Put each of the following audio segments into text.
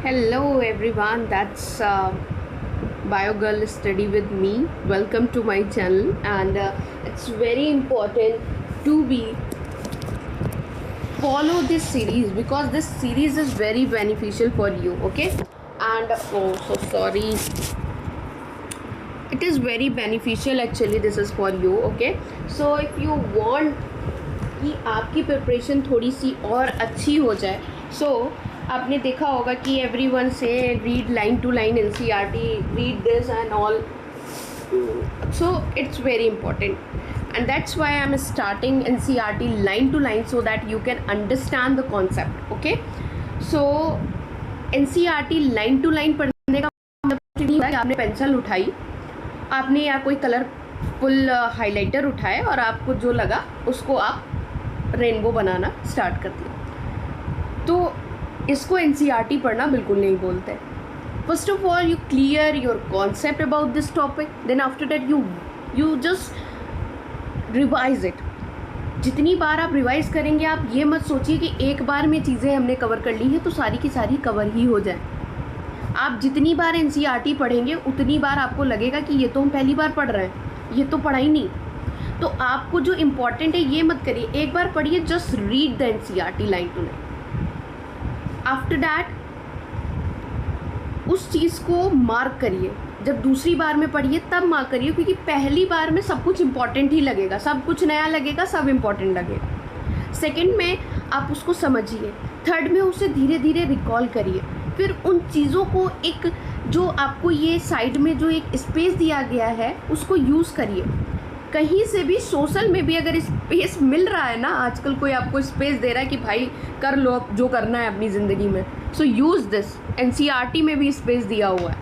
Hello everyone, that's BioGirl Study with me. Welcome to my channel, and it's very important to be follow this series because this series is very beneficial for you. Okay, and oh, so sorry. It is very beneficial actually. This is for you. Okay, so if you want कि आपकी preparation थोड़ी सी और अच्छी हो जाए, सो आपने देखा होगा कि एवरीवन से read line to line NCERT, read this and all, so it's very important and that's why I am starting NCERT line to line so that you can understand the concept. Okay, so NCERT line to line पढ़ने का मतलब है कि आपने pencil उठाई, आपने या कोई कलरफुल हाइलाइटर उठाए और आपको जो लगा उसको आप रेनबो बनाना स्टार्ट कर दिया. तो इसको एनसीईआरटी पढ़ना बिल्कुल नहीं बोलते. First of all you clear your concept about this topic, then after that you just revise it. जितनी बार आप रिवाइज करेंगे, आप ये मत सोचिए कि एक बार में चीज़ें हमने कवर कर ली हैं तो सारी की सारी कवर ही हो जाए. आप जितनी बार एनसीईआरटी पढ़ेंगे उतनी बार आपको लगेगा कि ये तो हम पहली बार पढ़ रहे हैं, ये तो पढ़ा ही नहीं. तो आपको जो इम्पॉर्टेंट है ये मत करिए, एक बार पढ़िए, just read the NCERT line to line. After that उस चीज़ को मार्क करिए. जब दूसरी बार में पढ़िए तब मार्क करिए, क्योंकि पहली बार में सब कुछ इम्पॉर्टेंट ही लगेगा, सब कुछ नया लगेगा, सब इम्पॉर्टेंट लगेगा. सेकंड में आप उसको समझिए, थर्ड में उसे धीरे धीरे रिकॉल करिए. फिर उन चीज़ों को एक जो आपको ये साइड में जो एक स्पेस दिया गया है उसको यूज़ करिए. कहीं से भी सोशल में भी अगर स्पेस मिल रहा है ना, आजकल कोई आपको स्पेस दे रहा है कि भाई कर लो जो करना है अपनी ज़िंदगी में, सो यूज़ दिस. एनसीईआरटी में भी स्पेस दिया हुआ है,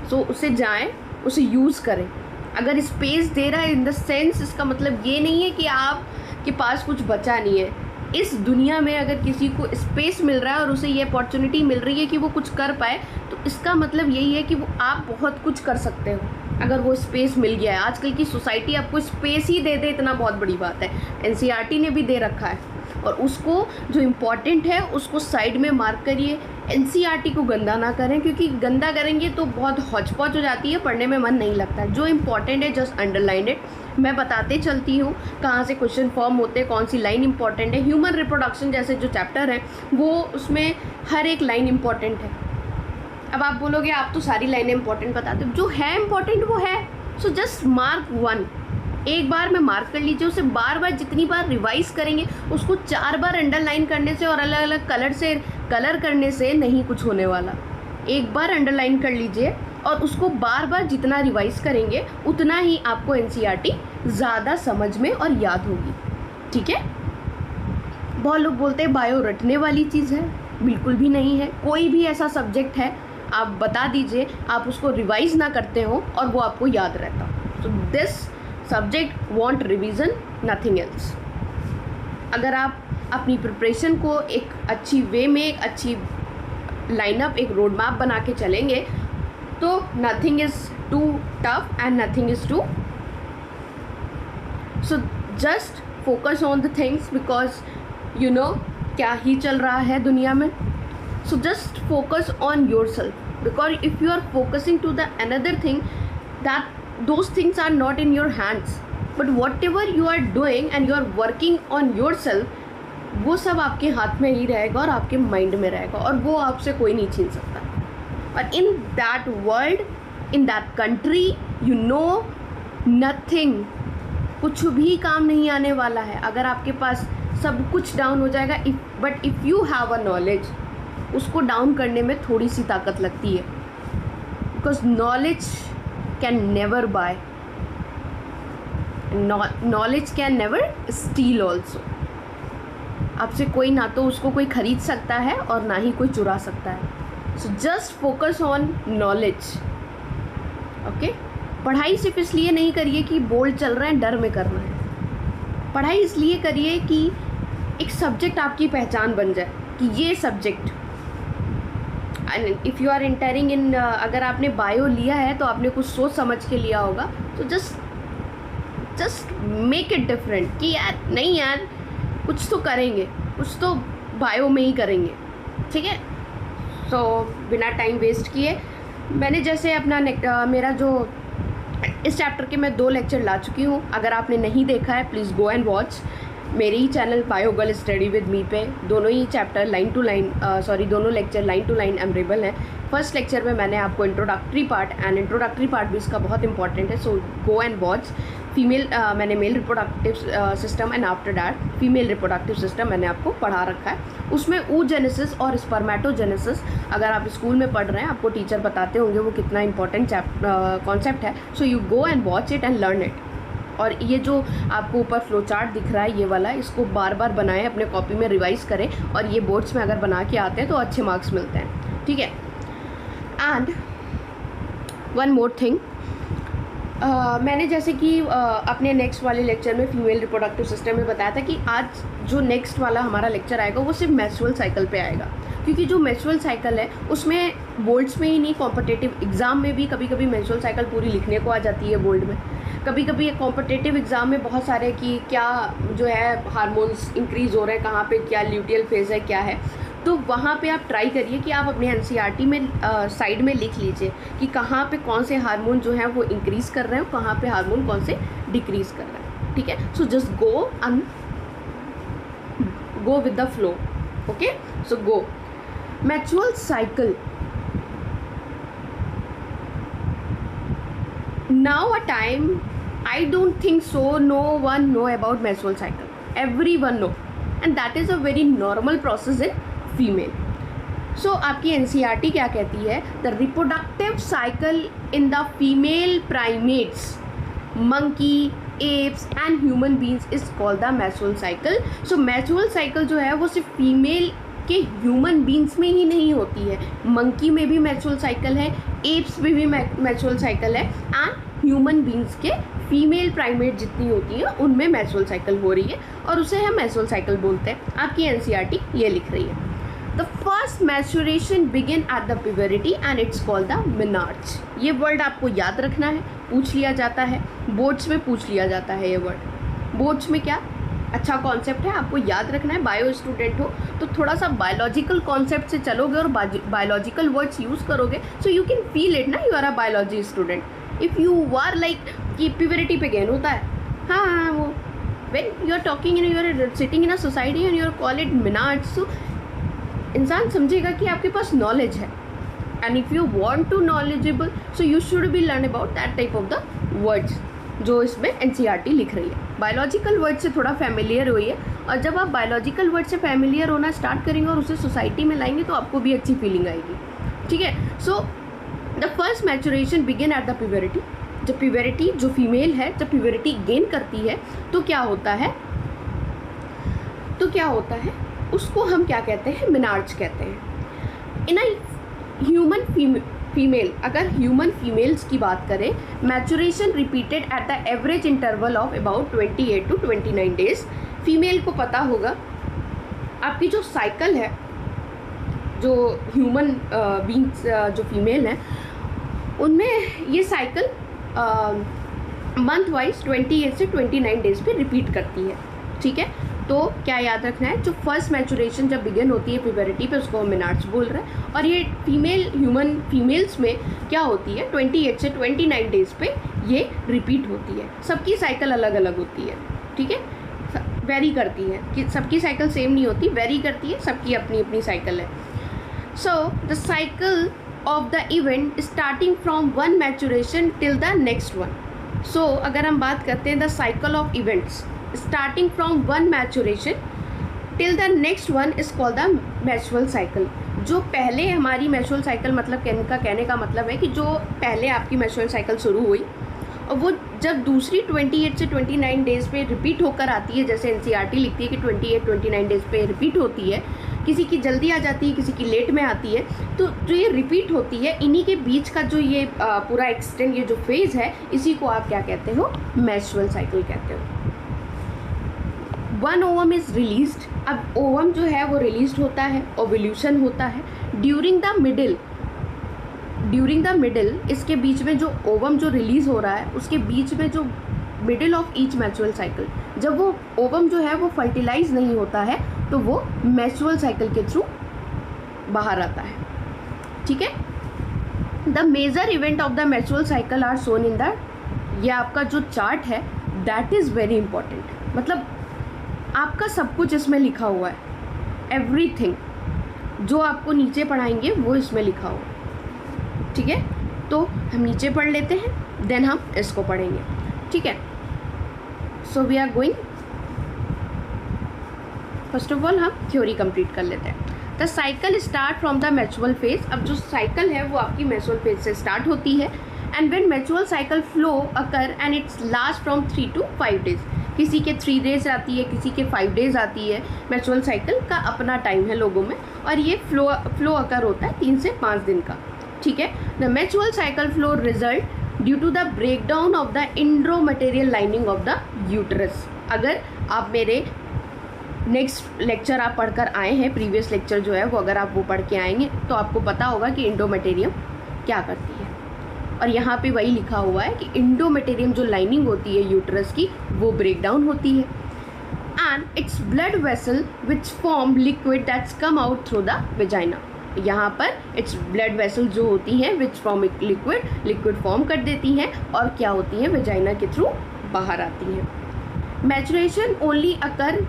सो उसे जाएं, उसे यूज़ करें. अगर स्पेस दे रहा है इन द सेंस, इसका मतलब ये नहीं है कि आपके पास कुछ बचा नहीं है. इस दुनिया में अगर किसी को स्पेस मिल रहा है और उसे ये अपॉर्चुनिटी मिल रही है कि वो कुछ कर पाए, तो इसका मतलब यही है कि वो आप बहुत कुछ कर सकते हो अगर वो स्पेस मिल गया है. आजकल की सोसाइटी आपको स्पेस ही दे दे, इतना बहुत बड़ी बात है. एनसीईआरटी ने भी दे रखा है, और उसको जो इम्पॉर्टेंट है उसको साइड में मार्क करिए. एनसीईआरटी को गंदा ना करें, क्योंकि गंदा करेंगे तो बहुत हौच पौच हो जाती है, पढ़ने में मन नहीं लगता है. जो इम्पॉर्टेंट है जस्ट अंडरलाइन इट. मैं बताते चलती हूँ कहाँ से क्वेश्चन फॉर्म होते हैं, कौन सी लाइन इंपॉर्टेंट है. ह्यूमन रिप्रोडक्शन जैसे जो चैप्टर है वो, उसमें हर एक लाइन इंपॉर्टेंट है. अब आप बोलोगे आप तो सारी लाइनें इंपॉर्टेंट बताते हो, जो है इंपॉर्टेंट वो है. सो जस्ट मार्क वन, एक बार में मार्क कर लीजिए. उसे बार बार जितनी बार रिवाइज करेंगे, उसको 4 बार अंडरलाइन करने से और अलग अलग कलर से कलर करने से नहीं कुछ होने वाला. एक बार अंडरलाइन कर लीजिए और उसको बार बार जितना रिवाइज करेंगे उतना ही आपको एनसीईआरटी ज़्यादा समझ में और याद होगी. ठीक है. बहुत लोग बोलते हैं बायो रटने वाली चीज़ है, बिल्कुल भी नहीं है. कोई भी ऐसा सब्जेक्ट है आप बता दीजिए, आप उसको रिवाइज ना करते हो और वो आपको याद रहता. So this subject want revision, nothing else. अगर आप अपनी प्रिपरेशन को एक अच्छी वे में, एक अच्छी लाइनअप, एक रोड मैप बना के चलेंगे, तो nothing is too tough and nothing is too. So just focus on the things, because you know क्या ही चल रहा है दुनिया में. So just focus on yourself, because if you are focusing to the another thing, that those things are not in your hands. But whatever you are doing and you are working on yourself, वो सब आपके हाथ में ही रहेगा और आपके mind में रहेगा, और वो आपसे कोई नहीं छीन सकता. और in that world, in that country, you know nothing, कुछ भी काम नहीं आने वाला है. अगर आपके पास सब कुछ डाउन हो जाएगा, but if you have a knowledge, उसको डाउन करने में थोड़ी सी ताकत लगती है. Because knowledge can never buy, knowledge can never steal also. आपसे कोई ना तो उसको कोई ख़रीद सकता है और ना ही कोई चुरा सकता है. सो just focus on knowledge. Okay. पढ़ाई सिर्फ इसलिए नहीं करिए कि बोर्ड चल रहे हैं डर में करना है. पढ़ाई इसलिए करिए कि एक सब्जेक्ट आपकी पहचान बन जाए कि ये subject. And if you are entering in, अगर आपने बायो लिया है तो आपने कुछ सोच समझ के लिया होगा. तो जस्ट मेक इट डिफरेंट कि यार नहीं यार, कुछ तो करेंगे, कुछ तो बायो में ही करेंगे. ठीक है. सो बिना टाइम वेस्ट किए मैंने जैसे अपना मेरा जो इस चैप्टर के मैं 2 लेक्चर ला चुकी हूँ। अगर आपने नहीं देखा है प्लीज़ गो एंड वॉच मेरे ही channel bio girl study with me पे। दोनों ही चैप्टर दोनों lecture line to line available हैं। फर्स्ट लेक्चर में मैंने आपको इंट्रोडक्टरी पार्ट भी इसका बहुत इंपॉर्टेंट है, सो गो एंड वॉच। मैंने male reproductive system and after that female reproductive system मैंने आपको पढ़ा रखा है। उसमें oogenesis और स्पर्मेटोजेनेसिस अगर आप स्कूल में पढ़ रहे हैं आपको टीचर बताते होंगे वो कितना इंपॉर्टेंट कॉन्सेप्ट है। So you go and watch it and learn it. और ये जो आपको ऊपर फ्लो चार्ट दिख रहा है ये वाला, इसको बार बार बनाएं, अपने कॉपी में रिवाइज करें और ये बोर्ड्स में अगर बना के आते हैं तो अच्छे मार्क्स मिलते हैं, ठीक है। एंड वन मोर थिंग, मैंने जैसे कि अपने नेक्स्ट वाले लेक्चर में फीमेल रिप्रोडक्टिव सिस्टम में बताया था कि आज जो नेक्स्ट वाला हमारा लेक्चर आएगा वो सिर्फ मेंस्ट्रुअल साइकिल पे आएगा, क्योंकि जो मेंस्ट्रुअल साइकिल है उसमें बोर्ड्स में ही नहीं, कॉम्पिटिटिव एग्ज़ाम में भी कभी कभी मेंस्ट्रुअल साइकिल पूरी लिखने को आ जाती है बोर्ड में। कभी कभी कॉम्पिटिटिव एग्ज़ाम में बहुत सारे कि क्या जो है हार्मोन्स इंक्रीज़ हो रहे हैं, कहाँ पे क्या ल्यूटियल फेज़ है, क्या है, तो वहाँ पे आप ट्राई करिए कि आप अपने एनसीईआरटी में साइड में लिख लीजिए कि कहाँ पे कौन से हार्मोन जो हैं वो इंक्रीज़ कर रहे हैं, कहाँ पे हार्मोन कौन से डिक्रीज़ कर रहे हैं, ठीक है। So just go with the flow, okay. So go menstrual cycle. Now a time I don't think so no one know about menstrual cycle. Everyone know and that is a very normal process in female. So आपकी NCERT क्या कहती है? The reproductive cycle in the female primates, monkey, apes and human beings is called the menstrual cycle. So menstrual cycle जो है वो सिर्फ female के human beings में ही नहीं होती है, मंकी में भी मेंस्ट्रुअल साइकिल है, एप्स में भी मेंस्ट्रुअल साइकिल है एंड ह्यूमन बींग्स के फीमेल प्राइमेट जितनी होती हैं उनमें मेंस्ट्रुअल साइकिल हो रही है और उसे हम मेंस्ट्रुअल साइकिल बोलते हैं। आपकी एनसीईआरटी ये लिख रही है। The first maturation begin at the puberty and it's called the menarche. ये वर्ड आपको याद रखना है, पूछ लिया जाता है बोर्ड्स में, पूछ लिया जाता है ये वर्ड बोर्ड्स में। क्या अच्छा कॉन्सेप्ट है, आपको याद रखना है। बायो स्टूडेंट हो तो थोड़ा सा बायोलॉजिकल कॉन्सेप्ट से चलोगे और बायोलॉजिकल वर्ड्स यूज़ करोगे, so you can feel it ना, you are a biology student. If you are like कि प्यूबरिटी पे गेन होता है, हाँ वो when you are talking in, you are sitting in a society and you are call it menarche, so इंसान समझेगा कि आपके पास नॉलेज है। And if you want to knowledgeable so you should be learn about that type of the words जो इसमें NCERT लिख रही है। बायोलॉजिकल वर्ड से थोड़ा फैमिलियर होइए और जब आप बायोलॉजिकल वर्ड से फैमिलियर होना स्टार्ट करेंगे और उसे सोसाइटी में लाएंगे तो आपको भी अच्छी फीलिंग आएगी, ठीक है। So the first maturation begin at the puberty. जब प्यूबरिटी जो फीमेल है जब प्यूबरिटी गेन करती है तो क्या होता है, उसको हम क्या कहते हैं, मेनार्च कहते हैं। इन अ ह्यूमन फीमेल, अगर ह्यूमन फीमेल्स की बात करें, maturation repeated at the average interval of about 28 to 29 days. Female को पता होगा आपकी जो साइकिल है, जो ह्यूमन बींग्स जो फीमेल हैं उनमें ये साइकिल मंथ वाइज 28 से 29 डेज पे रिपीट करती है, ठीक है। तो क्या याद रखना है, जो फर्स्ट मैच्योरेशन जब बिगिन होती है प्यूबरिटी पे उसको हम मेनार्च बोल रहे हैं, और ये ह्यूमन फीमेल्स में क्या होती है 28 से 29 डेज पे ये रिपीट होती है। सबकी साइकिल अलग अलग होती है, ठीक है, वेरी करती है कि सबकी साइकिल सेम नहीं होती, वेरी करती है, सबकी अपनी अपनी साइकिल है। So the cycle of the event starting from one maturation till the next one. So अगर हम बात करते हैं the cycle of events starting from one maturation till the next one is called the menstrual cycle. जो पहले हमारी menstrual cycle मतलब कहने का मतलब है कि जो पहले आपकी मेंस्ट्रुअल साइकिल शुरू हुई और वो जब दूसरी 28 से 29 डेज़ पे रिपीट होकर आती है, जैसे एनसीईआरटी लिखती है कि 28-29 डेज़ पे रिपीट होती है, किसी की जल्दी आ जाती है, किसी की लेट में आती है, तो जो ये रिपीट होती है इन्हीं के बीच का जो ये पूरा एक्सटेंड, ये जो फेज़ है, इसी को आप क्या कहते हो, मेंस्ट्रुअल साइकिल कहते हो। One ovum is released. अब ओवम जो है वो रिलीज होता है, ओव्यूलेशन होता है। ड्यूरिंग द मिडिल इसके बीच में जो ओवम जो रिलीज़ हो रहा है उसके बीच में जो middle of each menstrual cycle, जब वो ओवम जो है वो फर्टिलाइज नहीं होता है तो वो मेंस्ट्रुअल साइकिल के थ्रू बाहर आता है, ठीक है। The major event of the menstrual cycle are shown in the, ये आपका जो चार्ट है दैट इज़ वेरी इंपॉर्टेंट, मतलब आपका सब कुछ इसमें लिखा हुआ है, एवरीथिंग जो आपको नीचे पढ़ाएंगे वो इसमें लिखा हुआ है, ठीक है। तो हम नीचे पढ़ लेते हैं, देन हम इसको पढ़ेंगे, ठीक है। So we are going, first of all हम थ्योरी कंप्लीट कर लेते हैं। The cycle start from the menstrual phase, अब जो साइकिल है वो आपकी मेंस्ट्रुअल फेज से स्टार्ट होती है। And when menstrual cycle flow occur and it's last from 3 to 5 days, किसी के 3 days आती है, किसी के 5 days आती है। मेंस्ट्रुअल साइकिल का अपना टाइम है लोगों में, और ये फ्लो अकर होता है 3 से 5 दिन का, ठीक है। The menstrual cycle flow result due to the breakdown of the endometrial lining of the uterus. अगर आप मेरे नेक्स्ट लेक्चर आप पढ़कर आए हैं, प्रीवियस लेक्चर जो है वो अगर आप वो पढ़ के आएंगे तो आपको पता होगा कि एंडोमेटेरियम क्या करती है, और यहाँ पे वही लिखा हुआ है कि एंडोमेटेरियम जो लाइनिंग होती है यूट्रस की वो ब्रेक डाउन होती है। And its blood vessel which form liquid that's come out through the vagina, यहाँ पर इट्स ब्लड वेसल जो होती हैं विच फॉर्म लिक्विड फॉर्म कर देती हैं और क्या होती हैं, वेजाइना के थ्रू बाहर आती हैं। Maturation only occur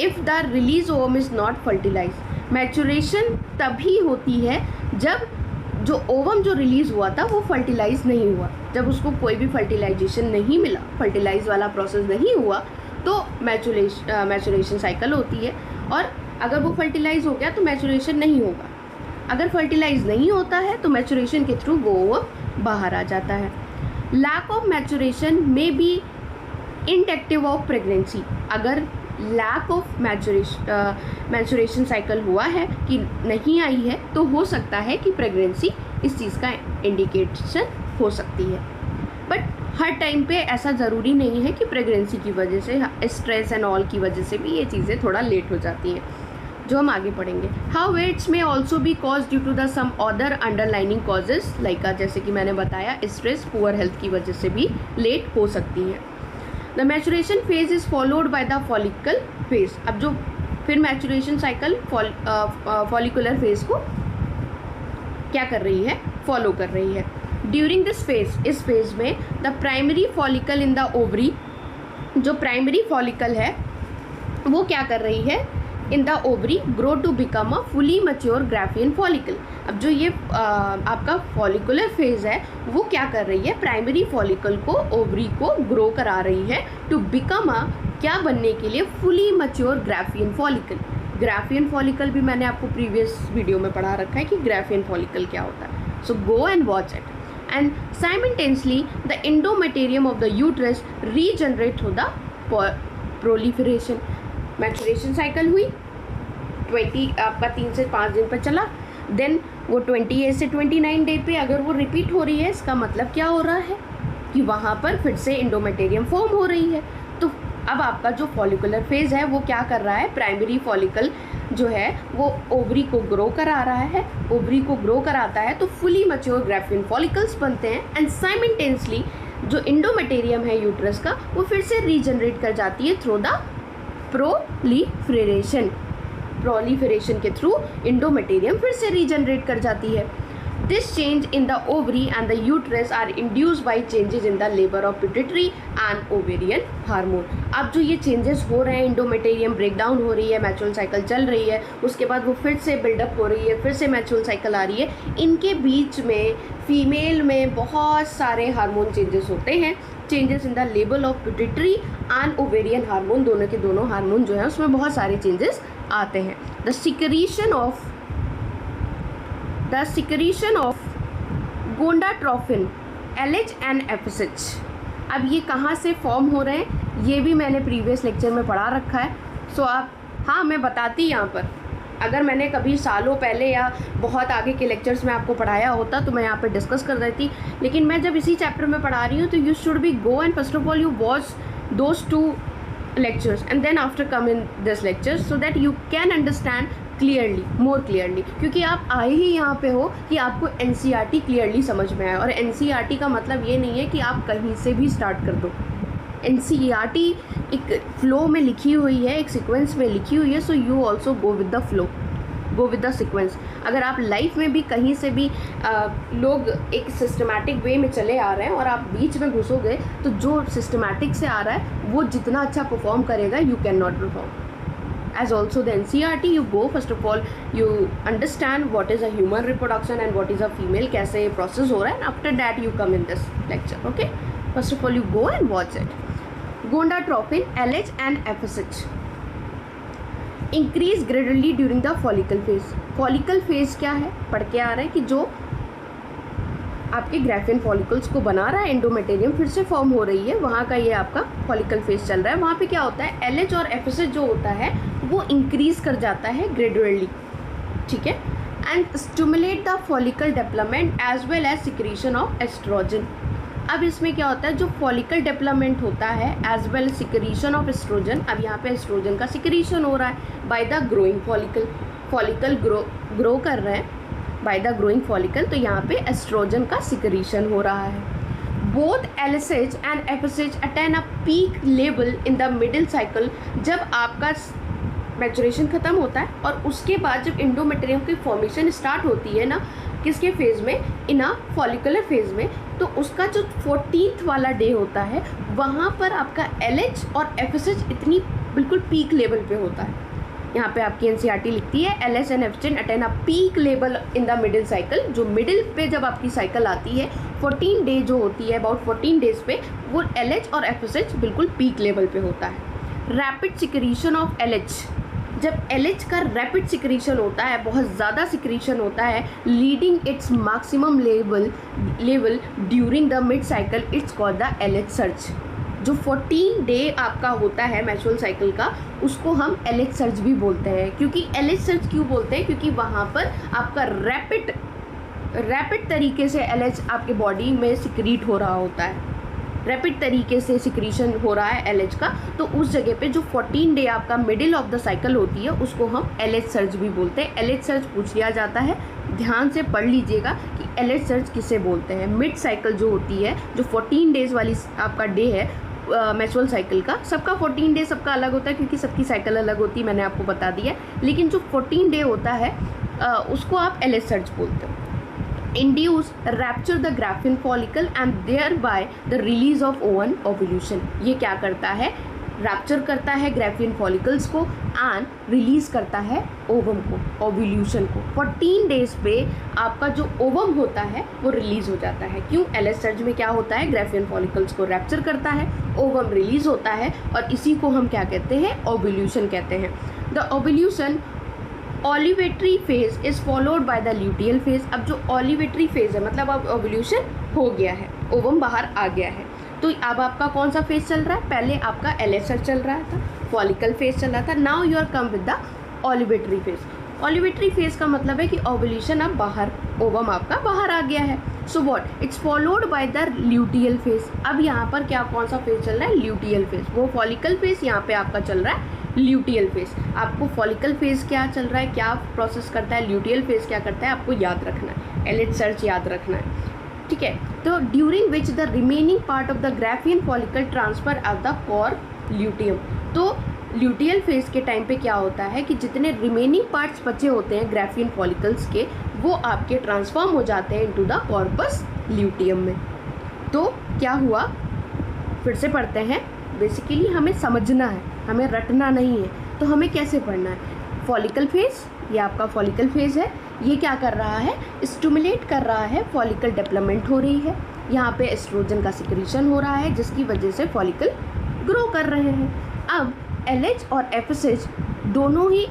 if the release ovum is not fertilize, maturation तभी होती है जब जो ओवम जो रिलीज़ हुआ था वो फर्टिलाइज नहीं हुआ, जब उसको कोई भी फर्टिलाइजेशन नहीं मिला, फर्टिलाइज वाला प्रोसेस नहीं हुआ तो मैचुरेशन साइकिल होती है। और अगर वो फर्टिलाइज हो गया तो मैचुरेशन नहीं होगा, अगर फर्टिलाइज नहीं होता है तो मैचुरेशन के थ्रू वो ओवम बाहर आ जाता है। लैक ऑफ मैचुरेशन में बी इंडेक्टिव ऑफ प्रेगनेंसी, अगर लैक ऑफ मैचुरेशन साइकिल हुआ है कि नहीं आई है तो हो सकता है कि प्रेगनेंसी इस चीज़ का इंडिकेशन हो सकती है। बट हर टाइम पे ऐसा ज़रूरी नहीं है कि प्रेगनेंसी की वजह से, स्ट्रेस एंड ऑल की वजह से भी ये चीज़ें थोड़ा लेट हो जाती हैं, जो हम आगे पढ़ेंगे। How it's may also be cause due to the some other underlining causes like, जैसे कि मैंने बताया स्ट्रेस, पुअर हेल्थ की वजह से भी लेट हो सकती है। The maturation phase is followed by the follicle phase, अब जो फिर मैचुरेशन साइकिल फॉलिकुलर फेज को क्या कर रही है, फॉलो कर रही है। ड्यूरिंग दिस फेज, इस फेज में the primary follicle in the ovary, जो प्राइमरी फॉलिकल है वो क्या कर रही है, in the ovary grow to become a fully mature Graafian follicle. अब जो ये आपका फॉलिकुलर फेज है वो क्या कर रही है, प्राइमरी फॉलिकल को, ओवरी को ग्रो करा रही है टू बिकम अ, क्या बनने के लिए, fully mature Graafian follicle. Graafian follicle भी मैंने आपको प्रीवियस वीडियो में पढ़ा रखा है कि ग्राफियन फॉलिकल क्या होता है, so go and watch it. And simultaneously the endometrium of the uterus regenerate through the proliferation. Maturation cycle हुई, 20 आपका 3 से 5 दिन पर चला, देन वो 28 से 29 डे पे अगर वो रिपीट हो रही है, इसका मतलब क्या हो रहा है कि वहाँ पर फिर से एंडोमेटेरियम फॉर्म हो रही है। तो अब आपका जो फॉलिकुलर फेज है वो क्या कर रहा है, प्राइमरी फॉलिकल जो है वो ओवरी को ग्रो करा रहा है, ओवरी को ग्रो कराता है तो फुली मैच्योर ग्राफियन फॉलिकल्स बनते हैं। एंड साइमल्टेनियसली जो एंडोमेटेरियम है यूट्रस का वो फिर से रीजनरेट कर जाती है थ्रू द प्रोलिफरेशन के थ्रू एंडोमेटेरियम फिर से रीजनरेट कर जाती है। This change in the ovary and the uterus are induced by changes in the level of pituitary and ovarian hormone. अब जो ये चेंजेस हो रहे हैं, एंडोमेटेरियम ब्रेक डाउन हो रही है, मैचुरल साइकिल चल रही है, उसके बाद वो फिर से बिल्डअप हो रही है, फिर से मैचुरल साइकिल आ रही है, इनके बीच में फीमेल में बहुत सारे हार्मोन चेंजेस होते हैं। Changes in the level of pituitary and ovarian hormone, दोनों के दोनों हार्मोन जो है उसमें बहुत सारे चेंजेस आते हैं। The secretion of gonadotropin, LH and FSH, अब ये कहाँ से फॉर्म हो रहे हैं ये भी मैंने प्रीवियस लेक्चर में पढ़ा रखा है। सो आप, हाँ मैं बताती यहाँ पर, अगर मैंने कभी सालों पहले या बहुत आगे के लेक्चर्स में आपको पढ़ाया होता तो मैं यहाँ पर डिस्कस कर देती, लेकिन मैं जब इसी चैप्टर में पढ़ा रही हूँ तो you should be go and first of all you watch those 2 lectures and then after come in this lecture so that you can understand clearly, more clearly, क्योंकि आप आए ही यहाँ पे हो कि आपको NCERT क्लियरली समझ में आए। और NCERT का मतलब ये नहीं है कि आप कहीं से भी स्टार्ट कर दो। NCERT एक फ्लो में लिखी हुई है, एक सीक्वेंस में लिखी हुई है, so you also go with the flow. Go with the sequence. अगर आप लाइफ में भी कहीं से भी लोग एक सिस्टमैटिक वे में चले आ रहे हैं और आप बीच में घुसोगे तो जो सिस्टमैटिक से आ रहा है वो जितना अच्छा परफॉर्म करेगा, you can not perform. As also the NCERT, you go, first of all you understand what is a human reproduction and what is a female, कैसे process हो रहा है, and after that you come in this lecture. Okay, first of all you go and watch it. Gonadotropin, LH and FSH increase gradually during the follicle phase. follicle phase क्या है, पढ़ के आ रहे हैं कि जो आपके ग्राफियन फॉलिकल्स को बना रहा है, एंडोमेटेरियम फिर से फॉर्म हो रही है, वहाँ का ये आपका फॉलिकल फेज चल रहा है। वहाँ पे क्या होता है, LH और FSH जो होता है वो इंक्रीज कर जाता है ग्रेजुअली, ठीक है, and stimulate the follicle development as well as secretion of estrogen. अब इसमें क्या होता है, जो फॉलिकल डेवलपमेंट होता है as well secretion of estrogen, अब यहाँ पे एस्ट्रोजन का सिक्रीशन हो रहा है by the growing follicle, follicle grow कर रहे हैं बाय द ग्रोइंग फॉलिकल, तो यहाँ पे एस्ट्रोजन का सिक्रीशन हो रहा है। Both LH and FSH attain a peak level in the middle cycle. जब आपका मैचुरेशन ख़त्म होता है और उसके बाद जब एंडोमेटेरियम की फॉर्मेशन स्टार्ट होती है ना, किसके फेज़ में, इन अ फॉलिकुलर फेज़ में, तो उसका जो 14th वाला डे होता है वहाँ पर आपका LH और FSH इतनी बिल्कुल पीक लेवल पे होता है। यहाँ पे आपकी NCERT लिखती है LH and FSH attain a peak level in the middle cycle. जो मिडिल पे जब आपकी साइकिल आती है 14 डे जो होती है, अबाउट 14 डेज पे, वो LH और FSH बिल्कुल पीक लेवल पे होता है। रैपिड सिक्रीशन ऑफ LH, जब LH का रैपिड सिक्रीशन होता है, बहुत ज़्यादा सिक्रीशन होता है, leading its maximum level during the mid cycle, it's called the LH surge. जो 14 डे आपका होता है मेंस्ट्रुअल साइकिल का, उसको हम LH सर्ज भी बोलते हैं। क्योंकि LH सर्ज क्यों बोलते हैं, क्योंकि वहाँ पर आपका रैपिड तरीके से LH आपके बॉडी में सिक्रीट हो रहा होता है, रैपिड तरीके से सिक्रीशन हो रहा है LH का, तो उस जगह पे जो 14 डे आपका मिडिल ऑफ द साइकिल होती है उसको हम LH सर्ज भी बोलते हैं। LH सर्ज पूछ लिया जाता है, ध्यान से पढ़ लीजिएगा कि LH सर्ज किसे बोलते हैं। मिड साइकिल जो होती है, जो 14 डेज वाली आपका डे है मेंस्ट्रुअल साइकिल का, सबका 14 डे सबका अलग होता है क्योंकि सबकी साइकिल अलग होती है, मैंने आपको बता दिया, लेकिन जो 14 डे होता है उसको आप LH सर्ज बोलते हो। Induce rupture the Graafian follicle and thereby the release of ovum ovulation. ये क्या करता है, रैप्चर करता है ग्राफिन फॉलिकल्स को एंड रिलीज करता है ओवम को, ओव्यूलेशन को। 14 डेज पे आपका जो ओवम होता है वो रिलीज हो जाता है। क्यों, LH सर्ज में क्या होता है, ग्राफिन फॉलिकल्स को रैप्चर करता है, ओवम रिलीज होता है, और इसी को हम क्या कहते हैं, ओव्यूलेशन कहते हैं। The ovulation ovulatory phase is followed by the luteal phase. अब जो ओलिवेटरी फेज है, मतलब अब ओव्यूलेशन हो गया है, ओवम बाहर आ गया है, तो अब आपका कौन सा फेज चल रहा है, पहले आपका LH सर्ज चल रहा था, फॉलिकल फेज चल रहा था, now you are come with the ovulatory phase. Ovulatory phase का मतलब है कि ओव्यूलेशन अब बाहर, ओवम आपका बाहर आ गया है। So what, it's followed by the luteal phase. अब यहाँ पर क्या, कौन सा फेज चल रहा है, ल्यूटियल फेज। वो फॉलिकल फेज यहाँ पे आपका चल रहा है ल्यूटियल फेज। आपको फॉलिकल फेज क्या चल रहा है, क्या प्रोसेस करता है, ल्यूटियल फेज क्या करता है, आपको याद रखना है, LH सर्ज याद रखना है, ठीक है। तो during which the remaining part of the Graafian follicle transfer of the core luteum. तो ल्यूटियल फेज के टाइम पे क्या होता है कि जितने रिमेनिंग पार्ट्स बचे होते हैं ग्राफियन फॉलिकल्स के, वो आपके ट्रांसफॉर्म हो जाते हैं इनटू द कॉर्पस ल्यूटियम में। तो क्या हुआ, फिर से पढ़ते हैं, बेसिकली हमें समझना है, हमें रटना नहीं है। तो हमें कैसे पढ़ना है, फॉलिकल फेज, ये आपका फॉलिकल फेज है, ये क्या कर रहा है, स्टिमुलेट कर रहा है, फॉलिकल डेवलपमेंट हो रही है, यहाँ पे एस्ट्रोजन का सिक्रीशन हो रहा है जिसकी वजह से फॉलिकल ग्रो कर रहे हैं। अब LH और FSH दोनों ही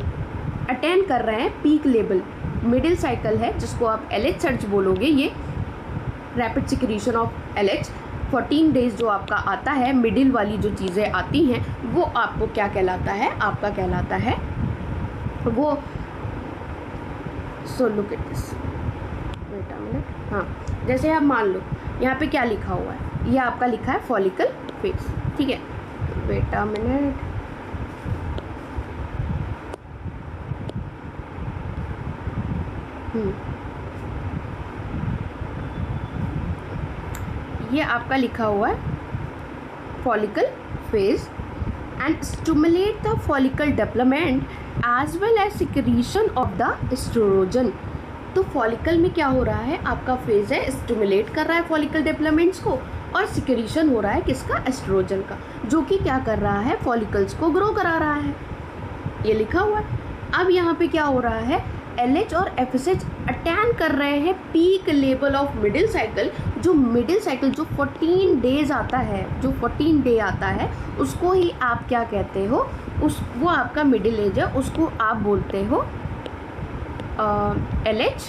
अटेन कर रहे हैं पीक लेवल, मिडिल साइकिल है जिसको आप LH सर्ज बोलोगे, ये rapid secretion of LH 14 days जो आपका आता है, मिडिल वाली जो चीज़ें आती हैं वो आपको क्या कहलाता है, आपका कहलाता है वो, so look at this, wait a minute, हाँ, जैसे आप मान लो यहाँ पे क्या लिखा हुआ है, ये आपका लिखा है फॉलिकल फेज, ठीक है, वेट अ मिनट, ये आपका लिखा हुआ है follicle phase and stimulate the follicle development as well as secretion of the estrogen. तो फॉलिकल में क्या हो रहा है, आपका फेज है स्टिमुलेट कर रहा है फॉलिकल डेवलपमेंट्स को, और सिक्रीशन हो रहा है किसका, एस्ट्रोजन का, जो कि क्या कर रहा है, फॉलिकल्स को ग्रो करा रहा है, ये लिखा हुआ है। अब यहाँ पे क्या हो रहा है, LH और FSH अटैन कर रहे हैं peak level of middle cycle. जो मिडिल साइकिल जो 14 डेज आता है, जो 14 डे आता है, उसको ही आप क्या कहते हो, वो आपका मिडिल एज है, उसको आप बोलते हो LH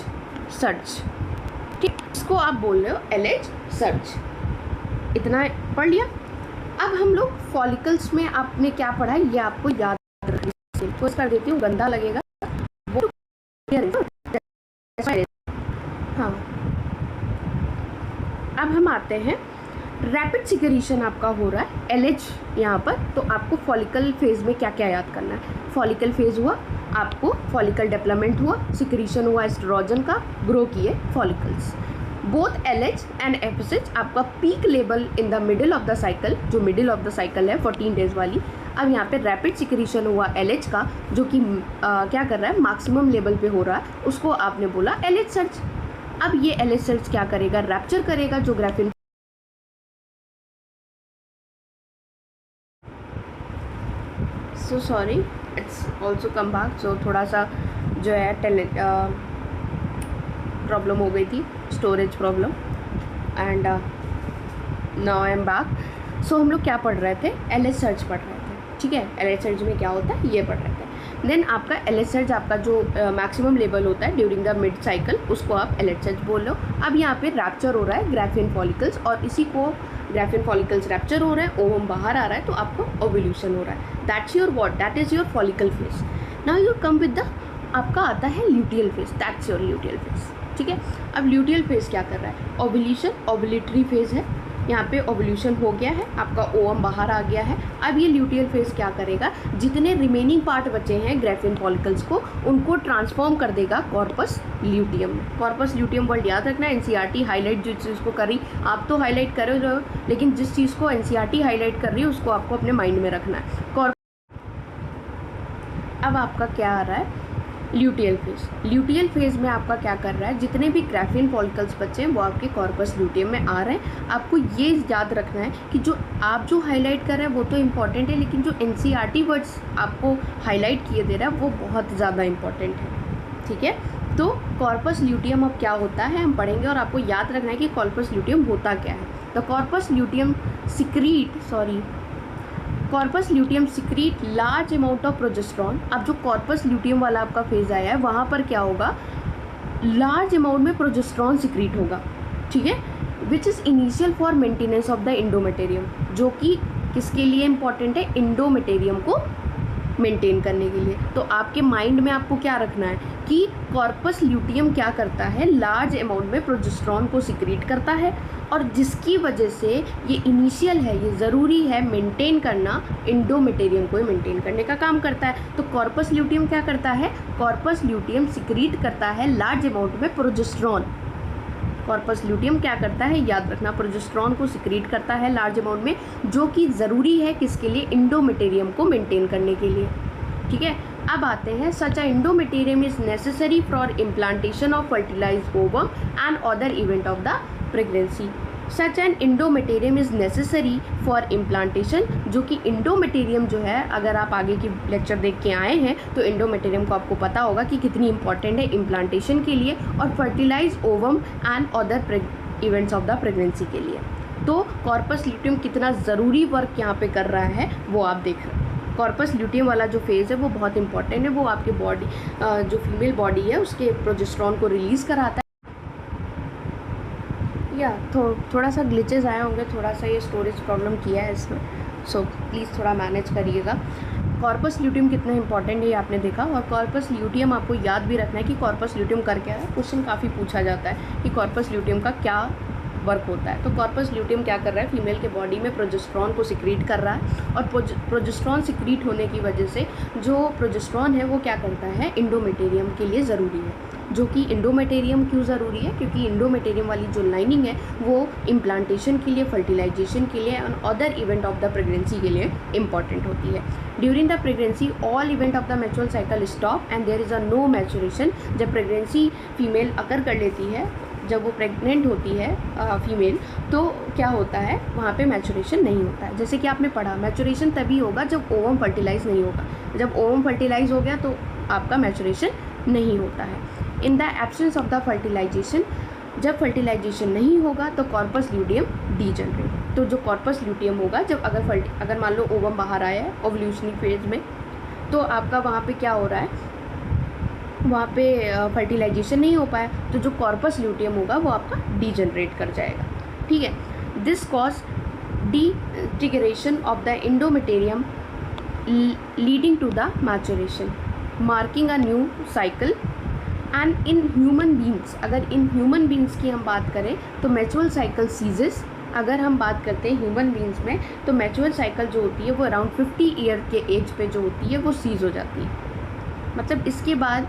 सर्च। ठीक, इसको आप बोल रहे हो LH सर्च। इतना पढ़ लिया। अब हम लोग फॉलिकल्स में आपने क्या पढ़ा है ये आपको याद रखना। पोस्ट कर देती हूँ, गंदा लगेगा वो। हाँ, अब हम आते हैं, रैपिड सिक्रीशन आपका हो रहा है LH यहाँ पर। तो आपको फॉलिकल फेज में क्या क्या याद करना है, फॉलिकल फेज हुआ, आपको फॉलिकल डेवलपमेंट हुआ, सिक्रीशन हुआ एस्ट्रोजन का, ग्रो किए follicles. Both LH and FSH आपका peak level in the middle of the cycle, जो मिडिल ऑफ द साइकिल है 14 डेज वाली। अब यहाँ पे रैपिड सिक्रीशन हुआ LH का, जो कि क्या कर रहा है, मैक्सिमम लेवल पे हो रहा है, उसको आपने बोला LH सर्च। अब ये LH सर्च क्या करेगा, रैप्चर करेगा जो Graafian, so sorry it's also come back. So थोड़ा सा जो है प्रॉब्लम हो गई थी, storage problem, and now I am back. So हम लोग क्या पढ़ रहे थे, LH सर्च पढ़ रहे थे, ठीक है। LH सर्च में क्या होता है ये पढ़ रहे थे। देन आपका LH सर्च, आपका जो मैक्सिमम लेवल होता है ड्यूरिंग द मिड साइकिल, उसको आप LH सर्च बोल लो। अब यहाँ पे रैप्चर हो रहा है ग्राफिन फॉलिकल्स, और इसी को ग्राफिन फॉलिकल्स रैप्चर हो रहा है, ओवम बाहर आ रहा है, तो आपको ओव्यूलेशन हो रहा है। That's your what, that is your follicle phase. Now you come with the, आपका आता है luteal phase, that's your luteal phase, ठीक है। अब ल्यूटियल फेज क्या कर रहा है, ओव्यूलेशन, ओव्यूलेटरी फेज है, यहाँ पे ओव्यूलेशन हो गया है, आपका ओवम बाहर आ गया है। अब ये ल्यूटियल फेज क्या करेगा, जितने रिमेनिंग पार्ट बचे हैं ग्राफिन फॉलिकल्स को, उनको ट्रांसफॉर्म कर देगा कॉर्पस ल्यूटियम में। कॉर्पस ल्यूटियम वर्ड याद रखना, NCERT हाईलाइट जिस चीज़ को कर रही, आप तो हाईलाइट कर रहे हो, लेकिन जिस चीज़ को NCERT हाईलाइट कर रही है उसको आपको अपने माइंड में रखना है। अब आपका क्या आ रहा है, ल्यूटियल फेज। ल्यूटियल फेज में आपका क्या कर रहा है, जितने भी ग्राफिन फॉलिकल्स बचे हैं वो आपके कॉर्पस ल्यूटियम में आ रहे हैं। आपको ये याद रखना है कि जो आप जो हाईलाइट कर रहे हैं वो तो इम्पॉर्टेंट है, लेकिन जो NCERT वर्ड्स आपको हाईलाइट किए दे रहा है वो बहुत ज़्यादा इम्पॉर्टेंट है, ठीक है। तो कॉर्पस ल्यूटियम अब क्या होता है हम पढ़ेंगे, और आपको याद रखना है कि कॉर्पस ल्यूटियम होता क्या है। The corpus luteum corpus luteum secrete large amount of progesterone. अब जो कॉर्पस ल्यूटियम वाला आपका फेज आया है वहाँ पर क्या होगा, लार्ज अमाउंट में प्रोजेस्टेरॉन सिक्रीट होगा, ठीक है, which is initial for maintenance of the endometrium, जो कि किसके लिए इंपॉर्टेंट है, इंडोमेटेरियम को मेंटेन करने के लिए। तो आपके माइंड में आपको क्या रखना है कि कॉर्पस ल्यूटियम क्या करता है, लार्ज अमाउंट में प्रोजेस्टेरॉन को सिक्रीट करता है, और जिसकी वजह से ये इनिशियल है, ये ज़रूरी है मेंटेन करना, इंडोमेटेरियम को मेंटेन करने का काम करता है। तो कॉर्पस ल्यूटियम क्या करता है, कॉर्पस ल्यूटियम सिक्रीट करता है लार्ज अमाउंट में प्रोजेस्टेरॉन। कॉर्पस ल्यूटियम क्या करता है, याद रखना, प्रोजेस्टेरॉन को सिक्रीट करता है लार्ज अमाउंट में, जो कि ज़रूरी है किसके लिए, इंडोमेटेरियम को मेंटेन करने के लिए, ठीक है। अब आते हैं, such a endometrium is necessary for implantation of fertilized ovum and other event of the pregnancy. Such an endometrium is necessary for implantation, जो कि इंडोमेटेरियम जो है, अगर आप आगे की लेक्चर देख के आए हैं तो इंडोमेटेरियम को आपको पता होगा कि कितनी इंपॉर्टेंट है इम्प्लांटेशन के लिए और fertilize ovum and other events of the pregnancy के लिए। तो कॉर्पस ल्यूटियम कितना ज़रूरी वर्क यहाँ पे कर रहा है वो आप देख रहे हैं। कॉर्पस ल्यूटियम वाला जो फेज़ है वो बहुत इंपॉर्टेंट है, वो आपके बॉडी जो फीमेल बॉडी है उसके प्रोजेस्टेरॉन को रिलीज़ कराता है। या थोड़ा सा ग्लिचेस आए होंगे, थोड़ा सा ये स्टोरेज प्रॉब्लम किया है इसमें, सो प्लीज़ थोड़ा मैनेज करिएगा। कॉर्पस ल्यूटियम कितना इंपॉर्टेंट है ये आपने देखा, और कॉर्पस ल्यूटियम आपको याद भी रखना है कि कॉर्पस ल्यूटियम कर क्या है। क्वेश्चन काफ़ी पूछा जाता है कि कॉर्पस ल्यूटियम का क्या वर्क होता है। तो कॉर्पस ल्यूटियम क्या कर रहा है, फीमेल के बॉडी में प्रोजेस्टेरॉन को सिक्रीट कर रहा है, और प्रोजेस्टेरॉन सिक्रीट होने की वजह से जो प्रोजेस्टेरॉन है वो क्या करता है, इंडोमेटेरियम के लिए ज़रूरी है। जो कि इंडोमेटेरियम क्यों ज़रूरी है, क्योंकि इंडोमेटेरियम वाली जो लाइनिंग है वो इम्प्लांटेशन के लिए, फर्टिलाइजेशन के लिए और other event of the pregnancy के लिए इम्पॉर्टेंट होती है। During the pregnancy all event of the menstrual cycle stop and there is a no maturation. जब प्रेगनेंसी फीमेल अकर कर लेती है, जब वो प्रेग्नेंट होती है फीमेल, तो क्या होता है वहाँ पे मैचुरेशन नहीं होता है। जैसे कि आपने पढ़ा, मैचुरेशन तभी होगा जब ओवम फर्टिलाइज नहीं होगा। जब ओवम फर्टिलाइज हो गया तो आपका मैचुरेशन नहीं होता है। In the absence of the fertilization, जब फर्टिलाइजेशन नहीं होगा तो कॉर्पस ल्यूटियम डीजनरेट। तो जो कॉर्पस ल्यूटियम होगा, जब अगर मान लो ओवम बाहर आया है ओवल्यूशनरी फेज में, तो आपका वहाँ पे क्या हो रहा है, वहाँ पे फर्टिलाइजेशन नहीं हो पाया, तो जो कॉर्पस ल्यूटियम होगा वो आपका डीजनरेट कर जाएगा। ठीक है, this cause deterioration of the endometrium leading to the maturation marking a new cycle. And in human beings, अगर इन ह्यूमन बींग्स की हम बात करें तो मैचुरल साइकिल सीजेस। अगर हम बात करते हैं ह्यूमन बींग्स में, तो मैचुरल साइकिल जो होती है वो अराउंड 50 ईयर के एज पे जो होती है वो सीज हो जाती है। मतलब इसके बाद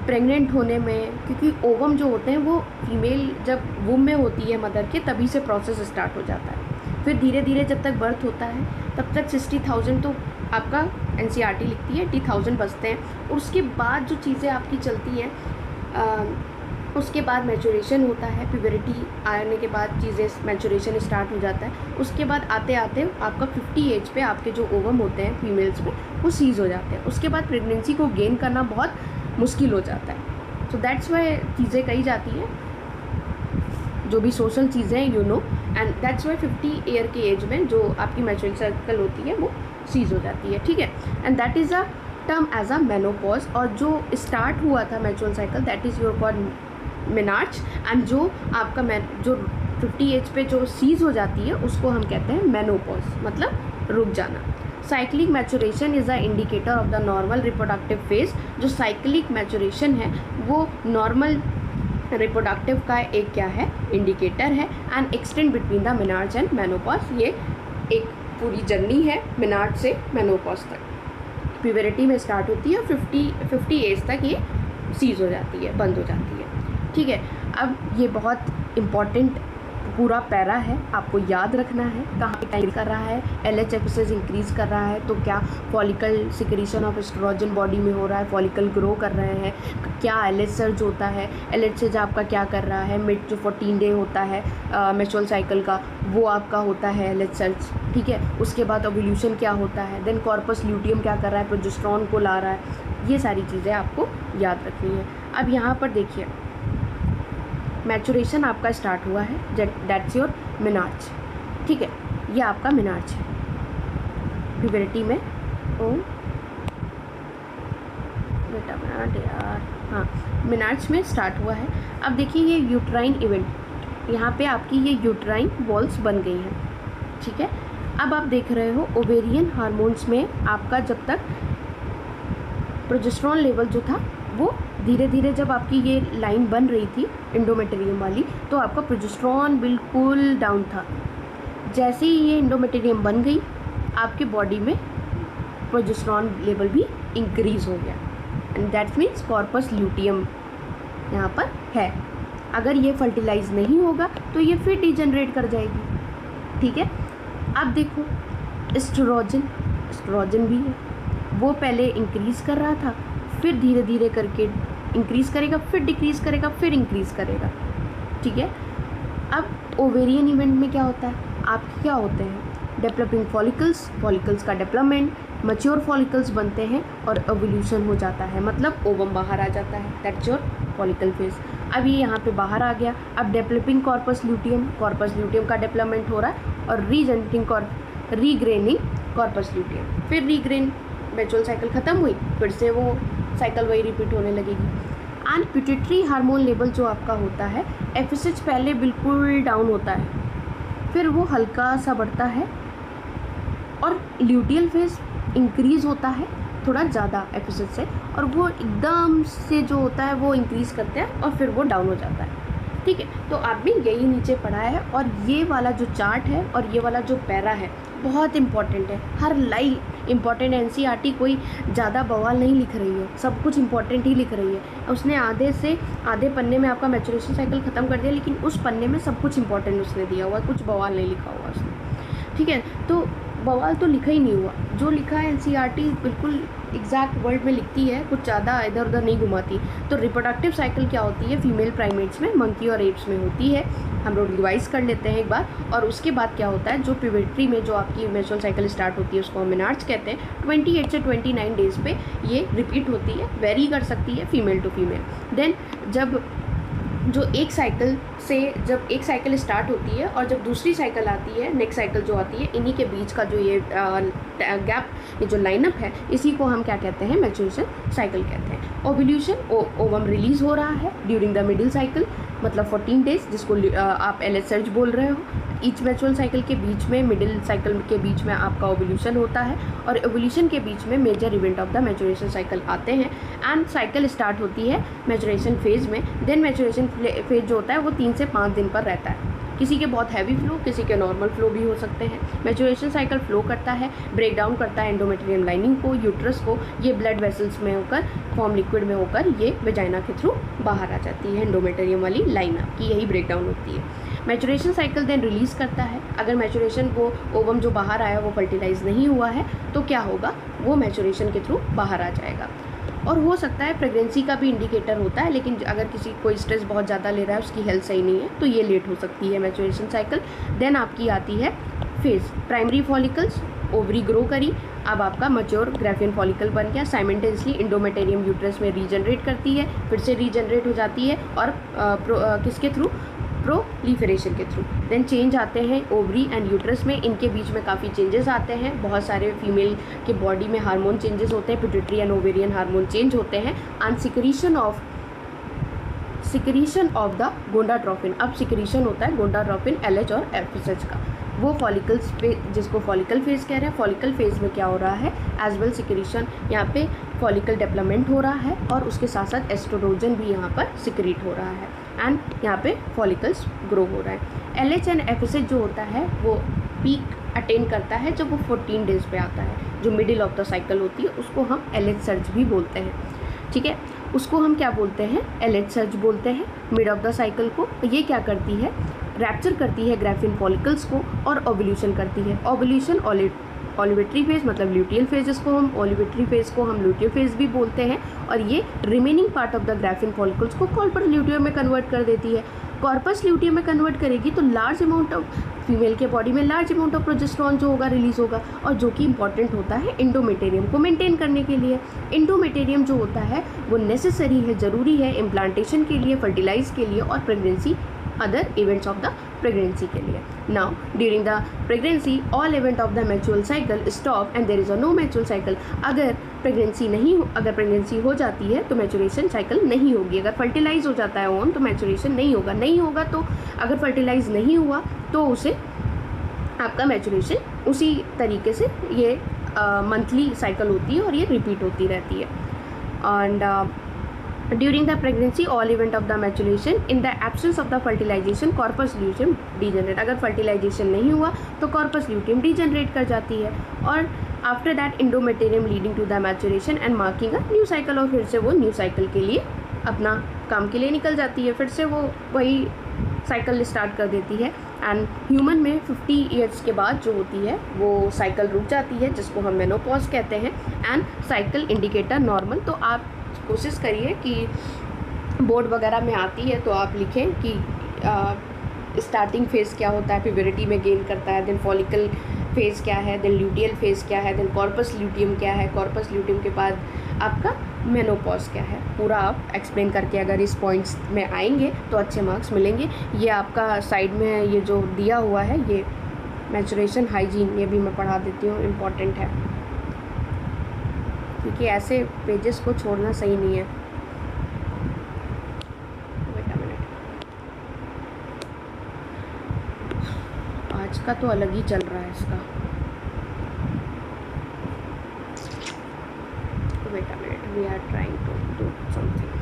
प्रेग्नेंट होने में, क्योंकि ओवम जो होते हैं वो फीमेल जब वुम में होती है मदर के, तभी से प्रोसेस स्टार्ट हो जाता है। फिर धीरे धीरे जब तक बर्थ होता है तब तक 60,000 तो आपका NCERT लिखती है 80,000 बचते हैं। और उसके बाद जो चीज़ें आपकी चलती हैं, उसके बाद मैचुरेशन होता है, प्यूबरिटी आने के बाद चीज़ें मैचुरेशन स्टार्ट हो जाता है। उसके बाद आते आते आपका 50 एज पे आपके जो ओवम होते हैं फीमेल्स में वो सीज हो जाते हैं। उसके बाद प्रेगनेंसी को गेन करना बहुत मुश्किल हो जाता है। सो दैट्स वाई चीज़ें कही जाती हैं, जो भी सोशल चीज़ें हैं एंड दैट्स वाई 50 ईयर के एज में जो आपकी मैचुरल साइकिल होती है वो सीज हो जाती है। ठीक है, and that is a term as a menopause. और जो स्टार्ट हुआ था menstrual cycle, that is your called menarche. And जो आपका जो 50 एज पे जो सीज हो जाती है उसको हम कहते हैं मेनोपॉज, मतलब रुक जाना। Cyclic maturation is a indicator of the normal reproductive phase. जो साइक्लिक मैचुरेशन है वो नॉर्मल रिप्रोडक्टिव का एक क्या है, इंडिकेटर है। And extend between the menarche and menopause, ये एक पूरी जर्नी है मेनार्च से मेनोपॉज तक। प्यूबरिटी में स्टार्ट होती है और 50 एज तक ये सीज हो जाती है, बंद हो जाती है। ठीक है, अब ये बहुत इम्पॉर्टेंट पूरा पैरा है, आपको याद रखना है कहाँ पे टाइम कर रहा है। LH इंक्रीज़ कर रहा है तो क्या follicle secretion of oestrogen body में हो रहा है, फॉलिकल ग्रो कर रहे हैं, क्या LH सर्ज होता है, LH सर्ज आपका क्या कर रहा है, मिड जो 14 डे होता है मेंस्ट्रुअल साइकिल का वो आपका होता है LH सर्ज। ठीक है, उसके बाद ओव्यूलेशन क्या होता है, देन कॉर्पस ल्यूटियम क्या कर रहा है, प्रोजेस्टेरोन को ला रहा है। ये सारी चीज़ें आपको याद रखनी है। अब यहाँ पर देखिए, मैचुरेशन आपका स्टार्ट हुआ है, दैट्स योर मेनार्च। ठीक है, ये आपका मेनार्च है प्यूबरिटी में। ओ बेटा यार, हाँ, मेनार्च में स्टार्ट हुआ है। अब देखिए ये यूट्राइन इवेंट, यहाँ पे आपकी ये यूट्राइन वॉल्स बन गई हैं। ठीक है, अब आप देख रहे हो ओवेरियन हार्मोन्स में आपका जब तक प्रोजेस्टेरोन लेवल जो था वो धीरे धीरे, जब आपकी ये लाइन बन रही थी इंडोमेटेरियम वाली, तो आपका प्रोजेस्टेरोन बिल्कुल डाउन था। जैसे ही ये इंडोमेटेरियम बन गई, आपके बॉडी में प्रोजेस्टेरोन लेवल भी इंक्रीज़ हो गया। And that means corpus luteum यहाँ पर है। अगर ये फर्टिलाइज नहीं होगा तो ये फिर डिजनरेट कर जाएगी। ठीक है, अब देखो एस्ट्रोजन भी है, वो पहले इंक्रीज़ कर रहा था, फिर धीरे धीरे करके इंक्रीज़ करेगा, फिर डिक्रीज़ करेगा, फिर इंक्रीज़ करेगा। ठीक है, अब ओवेरियन इवेंट में क्या होता है, आपके क्या होते हैं, डेवलपिंग फॉलिकल्स का डेवलपमेंट, मैच्योर फॉलिकल्स बनते हैं और ओव्यूलेशन हो जाता है, मतलब ओवम बाहर आ जाता है, दैट्स योर फॉलिकल फेज। अब ये यहाँ पे बाहर आ गया। अब डेवलपिंग कॉर्पस ल्यूटियम का डेवलपमेंट हो रहा है और रीग्रेनिंग कॉर्पस ल्यूटियम। फिर रीग्रेन, मेचुरल साइकिल ख़त्म हुई, फिर से वो साइकिल वही रिपीट होने लगेगी। एंड पिट्यूटरी हार्मोन लेवल जो आपका होता है, FSH पहले बिल्कुल डाउन होता है, फिर वो हल्का सा बढ़ता है और ल्यूटियल फेज इंक्रीज़ होता है थोड़ा ज़्यादा FSH से, और वो एकदम से जो होता है वो इंक्रीज़ करते हैं और फिर वो डाउन हो जाता है। ठीक है, तो आपने यही नीचे पढ़ा है। और ये वाला जो चार्ट है और ये वाला जो पैरा है बहुत इंपॉर्टेंट है। हर इंपॉर्टेंट एनसीईआरटी कोई ज़्यादा बवाल नहीं लिख रही है, सब कुछ इंपॉर्टेंट ही लिख रही है। उसने आधे से आधे पन्ने में आपका मैचुरेशन साइकिल ख़त्म कर दिया, लेकिन उस पन्ने में सब कुछ इंपॉर्टेंट उसने दिया हुआ, कुछ बवाल नहीं लिखा हुआ उसने, ठीक है। तो बवाल तो लिखा ही नहीं हुआ, जो लिखा है एनसीईआरटी बिल्कुल एग्जैक्ट वर्ड में लिखती है, कुछ ज़्यादा इधर उधर नहीं घुमाती। तो रिप्रोडक्टिव साइकिल क्या होती है फीमेल प्राइमेट्स में, मंकी और एप्स में होती है। हम लोग रिवाइज कर लेते हैं एक बार। और उसके बाद क्या होता है, जो प्यूबर्टी में जो आपकी मेंस्ट्रुअल साइकिल स्टार्ट होती है उसको हम मेनार्ड्स कहते हैं। 28 से 29 डेज़ पे ये रिपीट होती है, वेरी कर सकती है फीमेल टू फीमेल। देन जब जो एक साइकिल से जब एक साइकिल स्टार्ट होती है और जब दूसरी साइकिल आती है, नेक्स्ट साइकिल जो आती है, इन्हीं के बीच का जो ये गैप, ये जो लाइनअप है, इसी को हम क्या कहते हैं, मैच्योरेशन साइकिल कहते हैं। ओव्यूलेशन, ओवम रिलीज़ हो रहा है ड्यूरिंग द मिडिल साइकिल, मतलब 14 डेज, जिसको आप एलएच सर्ज बोल रहे हो। ईच मेंस्ट्रुअल साइकिल के बीच में, मिडिल साइकिल के बीच में आपका ओव्यूलेशन होता है, और ओव्यूलेशन के बीच में major event of the maturation cycle आते हैं। एंड साइकिल स्टार्ट होती है मैच्योरेशन फेज़ में। देन मैच्योरेशन फेज जो होता है वो 3 से 5 दिन पर रहता है। किसी के बहुत हैवी फ्लो, किसी के नॉर्मल फ्लो भी हो सकते हैं। मैच्योरेशन साइकिल फ्लो करता है, ब्रेक डाउन करता है एंडोमेट्रियम लाइनिंग को, यूट्रस को, ये ब्लड वेसल्स में होकर, फॉर्म लिक्विड में होकर ये वेजाइना के थ्रू बाहर आ जाती है। एंडोमेट्रियम वाली लाइन की यही ब्रेक डाउन होती है। मैच्योरेशन साइकिल देन रिलीज़ करता है। अगर मैच्योरेशन को ओवम जो बाहर आया वो फर्टिलाइज नहीं हुआ है तो क्या होगा, वो मैच्योरेशन के थ्रू बाहर आ जाएगा। और हो सकता है प्रेगनेंसी का भी इंडिकेटर होता है, लेकिन अगर किसी कोई स्ट्रेस बहुत ज़्यादा ले रहा है, उसकी हेल्थ सही नहीं है, तो ये लेट हो सकती है मैच्योरेशन साइकिल। देन आपकी आती है phase, primary follicles, ovary grow करी, अब आपका मैच्योर ग्राफियन फॉलिकल बन गया। साइमल्टेनियसली इंडोमेटेरियम यूट्रस में रीजनरेट करती है, फिर से रीजनरेट हो जाती है, और किसके थ्रू, प्रोलीफरेशन के थ्रू। देन चेंज आते हैं ओवरी एंड यूट्रस में, इनके बीच में काफ़ी चेंजेस आते हैं। बहुत सारे फीमेल के बॉडी में हार्मोन चेंजेस होते हैं, pituitary and ovarian hormone change होते हैं। And secretion of the gonadotropin, अब सिक्रीशन होता है गोनाडोट्रोपिन, एलएच और एफएसएच का, वो फॉलिकल्स पे, जिसको फॉलिकल फेज़ कह रहे हैं। फॉलिकल फेज़ में क्या हो रहा है, एज वेल सिक्रीशन, यहाँ पे फॉलिकल डेवलपमेंट हो रहा है, और उसके साथ साथ एस्ट्रोजन भी यहाँ पर सिक्रीट हो रहा है, एंड यहाँ पे फॉलिकल्स ग्रो हो रहा है। एलएच एंड एफएसएच जो होता है वो पीक अटेन करता है जब वो 14 डेज़ पे आता है, जो मिडिल ऑफ द साइकिल होती है, उसको हम एलएच सर्ज भी बोलते हैं, ठीक है। उसको हम क्या बोलते हैं, एलएच सर्ज बोलते हैं। मिड ऑफ द साइकिल को ये क्या करती है, रैप्चर करती है ग्राफिन फॉलिकल्स को, और ओव्यूलेशन करती है। ओव्यूलेशन ओलिवेटरी फेज, मतलब ल्यूटियल फेज, इसको हम ओलिवेटरी फेज को हम ल्यूटियल फेज भी बोलते हैं, और ये remaining part of the graphene follicles को कॉर्पस ल्यूटियम में कन्वर्ट कर देती है। कॉर्पस ल्यूटियम में कन्वर्ट करेगी तो लार्ज अमाउंट ऑफ फीमेल के बॉडी में लार्ज अमाउंट ऑफ प्रोजेस्टेरॉन जो होगा रिलीज होगा, और जो कि इंपॉर्टेंट होता है इंडोमेटेरियम को मेंटेन करने के लिए। इंडोमेटेरियम जो होता है वो नेसेसरी है, ज़रूरी है इम्प्लांटेशन के लिए, फर्टिलाइज के लिए, और pregnancy, other events of the pregnancy के लिए। Now during the pregnancy all event of the menstrual cycle stop and there is a no menstrual cycle. अगर प्रेगनेंसी हो जाती है तो मैच्योरेशन साइकिल नहीं होगी। अगर फर्टिलाइज हो जाता है ओवम तो मैच्योरेशन नहीं होगा तो अगर फर्टिलाइज नहीं हुआ तो उसे आपका मैच्योरेशन उसी तरीके से ये मंथली साइकिल होती है और ये रिपीट होती रहती है। And during the pregnancy all event of the maturation, in the absence of the fertilization corpus luteum degenerate. अगर फर्टिलाइजेशन नहीं हुआ तो कॉर्पस ल्यूटियम डीजनरेट कर जाती है, और after that endometrium leading to the maturation and marking a new cycle, और फिर से वो न्यू साइकिल के लिए अपना काम के लिए निकल जाती है, फिर से वो वही साइकिल स्टार्ट कर देती है। एंड ह्यूमन में 50 ईयर्स के बाद जो होती है वो साइकिल रुक जाती है, जिसको हम मेनोपॉज कहते हैं। एंड साइकिल इंडिकेटर नॉर्मल, तो आप कोशिश करिए कि बोर्ड वगैरह में आती है तो आप लिखें कि स्टार्टिंग फेज़ क्या होता है, प्यूबर्टी में गेन करता है, देन फॉलिकल फेज़ क्या है, देन ल्यूटियल फेज़ क्या है, देन कॉर्पस ल्यूटियम क्या है, कॉर्पस ल्यूटियम के बाद आपका मेनोपॉज क्या है, पूरा आप एक्सप्लेन करके अगर इस पॉइंट्स में आएंगे तो अच्छे मार्क्स मिलेंगे। ये आपका साइड में ये जो दिया हुआ है, ये मैच्योरेशन हाइजीन, ये भी मैं पढ़ा देती हूँ, इम्पॉर्टेंट है, क्योंकि ऐसे पेजेस को छोड़ना सही नहीं है। आज का तो अलग ही चल रहा है इसका। Wait a minute, we are trying to do something.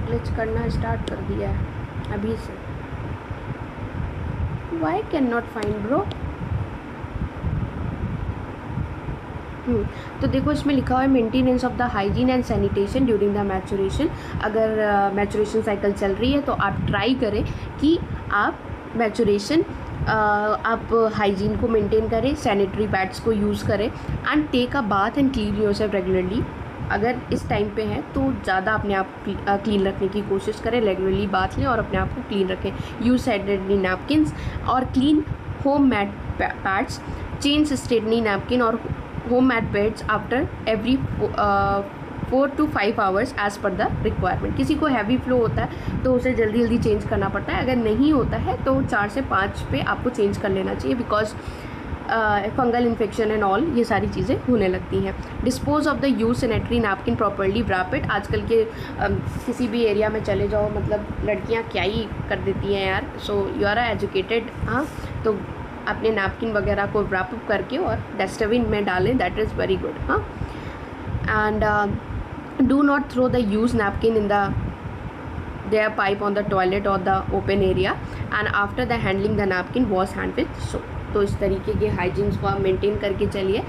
Glitch करना स्टार्ट कर दिया है अभी से। Why cannot find bro? तो देखो इसमें लिखा हुआ है maintenance of the hygiene and sanitation during the maturation. अगर मैचुरेशन साइकिल चल रही है तो आप ट्राई करें कि आप मैचुरेशन आप हाइजीन को मेंटेन करें, सैनिटरी पैड्स को यूज़ करें and take a bath and clean yourself regularly. अगर इस टाइम पे है तो ज़्यादा अपने आप क्लीन रखने की कोशिश करें, रेगुलरली बाथ लें और अपने आप को क्लीन रखें। यूज सैनिटरी नैपकिन्स और clean homemade pads, change sanitary napkin और homemade pads after every 4 to 5 hours as per the requirement. किसी को हैवी फ्लो होता है तो उसे जल्दी जल्दी चेंज करना पड़ता है, अगर नहीं होता है तो 4 से 5 पे आपको चेंज कर लेना चाहिए, because fungal infection and all ये सारी चीज़ें होने लगती हैं। Dispose of the use sanitary napkin properly, wrap it. आजकल के किसी भी एरिया में चले जाओ, मतलब लड़कियां क्या ही कर देती हैं यार। सो यू आर एजुकेटेड, हाँ, तो अपने नैपकिन वगैरह को रैप अप करके और डस्टबिन में डालें, दैट इज़ वेरी गुड। हाँ, and do not throw the use napkin in the their pipe on the toilet or the open area, and after the handling the napkin wash hand with soap। तो इस तरीके के hygienes को आप maintain करके चलिए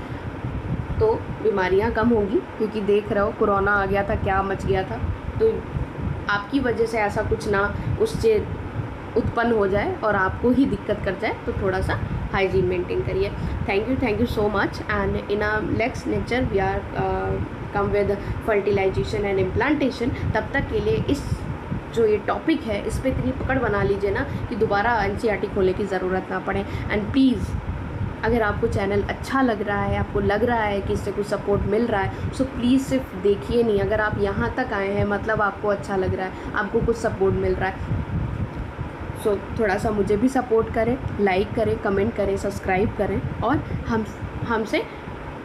तो बीमारियां कम होंगी, क्योंकि देख रहे हो कोरोना आ गया था, क्या मच गया था। तो आपकी वजह से ऐसा कुछ ना उससे उत्पन्न हो जाए और आपको ही दिक्कत कर जाए, तो थोड़ा सा हाइजीन मेंटेन करिए। Thank you so much. And in a next lecture we are come with fertilization and implantation. तब तक के लिए इस जो ये टॉपिक है इस पर इतनी पकड़ बना लीजिए ना कि दोबारा NCERT खोलने की ज़रूरत ना पड़े। एंड प्लीज़, अगर आपको चैनल अच्छा लग रहा है, आपको लग रहा है कि इससे कुछ सपोर्ट मिल रहा है, सो प्लीज़ सिर्फ देखिए नहीं। अगर आप यहाँ तक आए हैं मतलब आपको अच्छा लग रहा है, आपको कुछ सपोर्ट मिल रहा है, सो थोड़ा सा मुझे भी सपोर्ट करें, लाइक करें, कमेंट करें, सब्सक्राइब करें। और हमसे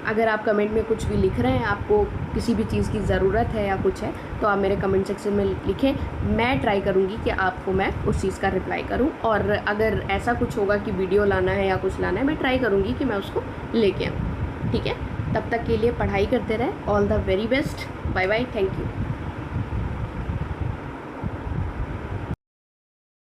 अगर आप कमेंट में कुछ भी लिख रहे हैं, आपको किसी भी चीज़ की ज़रूरत है या कुछ है, तो आप मेरे कमेंट सेक्शन में लिखें। मैं ट्राई करूँगी कि आपको मैं उस चीज़ का रिप्लाई करूँ। और अगर ऐसा कुछ होगा कि वीडियो लाना है या कुछ लाना है, मैं ट्राई करूँगी कि मैं उसको लेके आऊँ। ठीक है, तब तक के लिए पढ़ाई करते रहें। All the very best, bye bye, thank you.